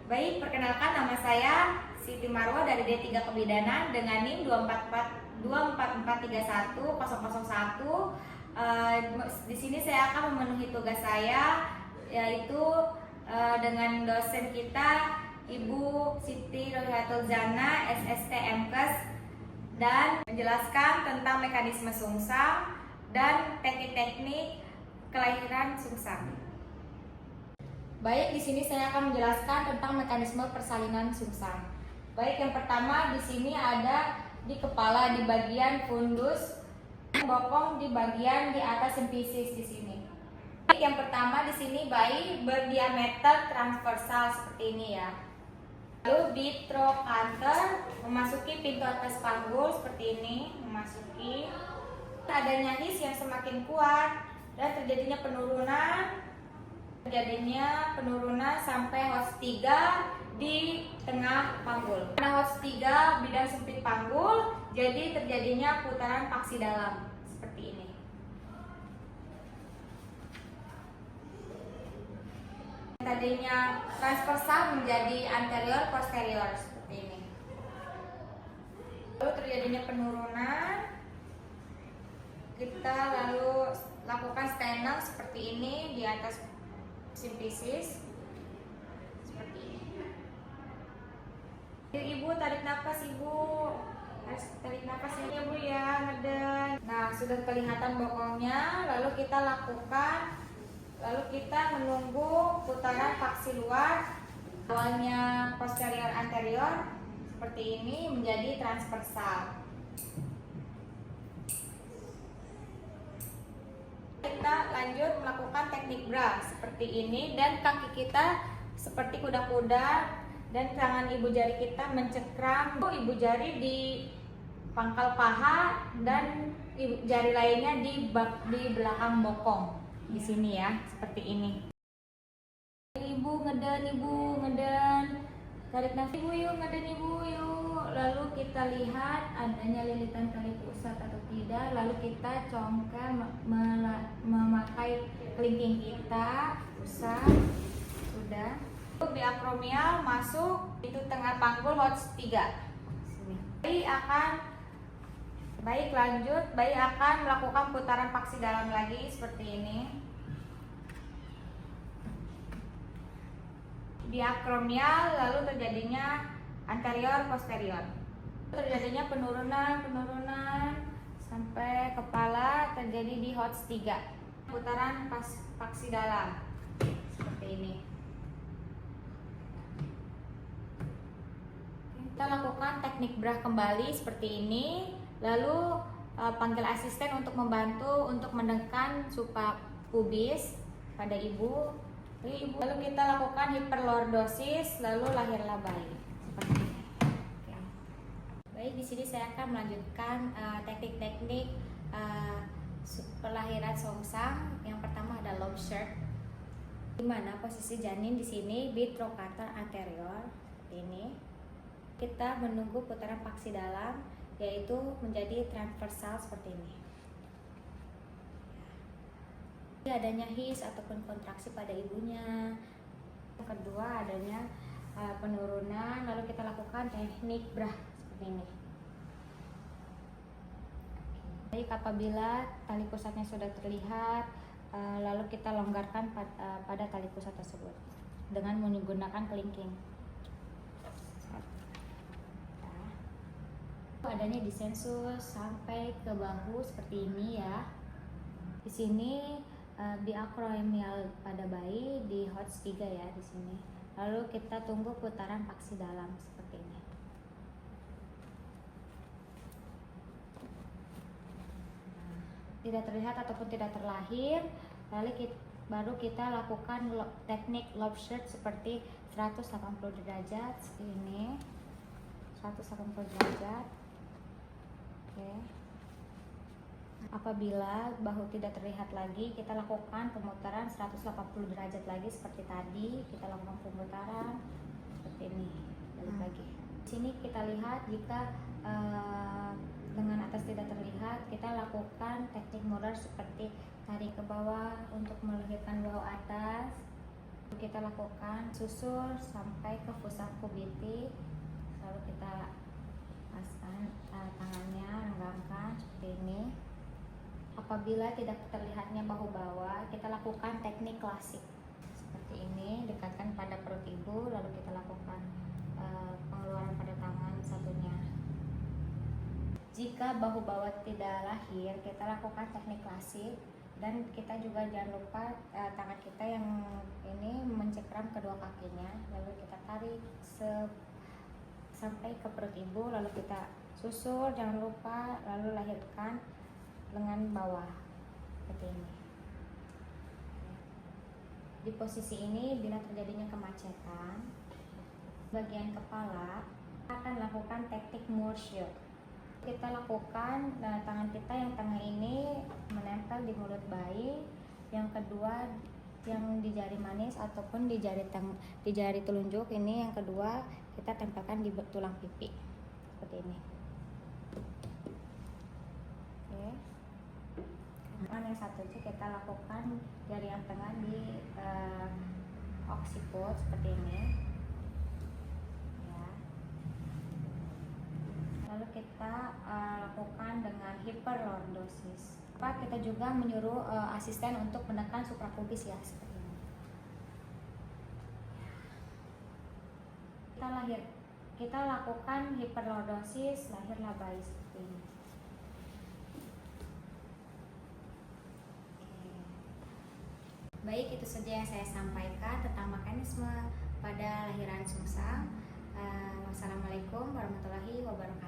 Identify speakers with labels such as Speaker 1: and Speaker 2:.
Speaker 1: Baik, perkenalkan nama saya Siti Marwa dari D3 Kebidanan dengan NIM 244310001. Di sini saya akan memenuhi tugas saya, yaitu dengan dosen kita Ibu Siti Rohiatul Zana, SST MKes, dan menjelaskan tentang mekanisme sungsang dan teknik-teknik kelahiran sungsang. Baik, di sini saya akan menjelaskan tentang mekanisme persalinan sungsang. Baik, yang pertama di sini ada di kepala di bagian fundus, bokong di bagian di atas simfisis di sini. Baik, yang pertama di sini bayi berdiameter transversal seperti ini ya. Lalu bitrocanter memasuki pintu atas panggul seperti ini, memasuki. Adanya his yang semakin kuat dan terjadinya penurunan sampai host 3 di tengah panggul. Karena host 3 bidang sempit panggul, jadi terjadinya putaran paksi dalam seperti ini. Tadinya transversal menjadi anterior posterior seperti ini. Lalu terjadinya penurunan, kita lalu lakukan sternal seperti ini di atas simfisis seperti ini. Ibu tarik nafas, ibu harus tarik nafas ya bu ya, ngeden. Nah, sudah kelihatan bokongnya, lalu kita menunggu putaran paksi luar. Awalnya posterior anterior seperti ini menjadi transversal. Kita lanjut melakukan teknik bra seperti ini, dan kaki kita seperti kuda-kuda dan tangan ibu jari kita mencekram ibu jari di pangkal paha dan ibu jari lainnya di belakang bokong di sini ya, seperti ini. Ibu ngeden, tarik nafas ibu yuk, ngeden ibu yuk. Lalu kita lihat adanya lilitan tali pusat atau tidak, lalu kita congkel memakai kelingking kita, pusat, sudah. Biakromial masuk itu tengah panggul HOTS 3. Baik lanjut, bayi akan melakukan putaran paksi dalam lagi seperti ini. Diakromial, lalu terjadinya anterior posterior. Terjadinya penurunan sampai kepala terjadi di HOTS 3. Putaran paksi dalam seperti ini. Kita lakukan teknik bra kembali seperti ini. Lalu panggil asisten untuk membantu untuk menekan supa pubis pada ibu. Lalu kita lakukan hiperlordosis, lalu lahirlah bayi. Seperti ini. Oke. Baik, di sini saya akan melanjutkan teknik-teknik pelahiran sungsang. Yang pertama ada lobe shirt, di mana posisi janin di sini bitrocanter anterior seperti ini. Kita menunggu putaran paksi dalam, yaitu menjadi transversal seperti ini. Adanya his ataupun kontraksi pada ibunya. Yang kedua adanya penurunan, lalu kita lakukan teknik bra seperti ini. Baik, apabila tali pusatnya sudah terlihat, lalu kita longgarkan pada tali pusat tersebut dengan menggunakan kelingking. Adanya disensus sampai ke bahu seperti ini ya. Di sini biakromial pada bayi di HOTS 3 ya di sini. Lalu kita tunggu putaran paksi dalam seperti ini. Tidak terlihat ataupun tidak terlahir, lalu baru kita lakukan teknik lobe shirt seperti 180 derajat ini. 180 derajat. Oke. Apabila bahu tidak terlihat lagi, kita lakukan pemutaran 180 derajat lagi seperti tadi. Kita lakukan pemutaran seperti ini, balik lagi. Di sini kita lihat jika dengan atas tidak terlihat, kita lakukan teknik murer seperti tarik ke bawah untuk melahirkan bahu atas. Kita lakukan susur sampai ke pusat pubitik, lalu kita paskan tangannya, renggangkan seperti ini. Apabila tidak terlihatnya bahu bawah, kita lakukan teknik klasik seperti ini, dekatkan pada perut ibu, lalu kita lakukan pengeluaran pada tangan satunya. Jika bahu bawah tidak lahir, kita lakukan teknik klasik, dan kita juga jangan lupa tangan kita yang ini mencekram kedua kakinya, lalu kita tarik sampai ke perut ibu, lalu kita susur, jangan lupa, lalu lahirkan lengan bawah seperti ini. Di posisi ini, bila terjadinya kemacetan bagian kepala, akan lakukan teknik Moorshot. Kita lakukan tangan kita yang tengah ini menempel di mulut bayi, yang kedua yang di jari manis ataupun di jari telunjuk ini, yang kedua kita tempelkan di tulang pipi seperti ini. Oke. Yang satu kita lakukan jari yang tengah di occiput seperti ini. Lalu kita lakukan dengan hiperlordosis. Kita juga menyuruh asisten untuk menekan suprapubis ya, seperti ini. Kita lakukan hiperlordosis, lahirlah bayi seperti ini. Baik, itu saja yang saya sampaikan tentang mekanisme pada lahiran sungsang. Wassalamualaikum warahmatullahi wabarakatuh.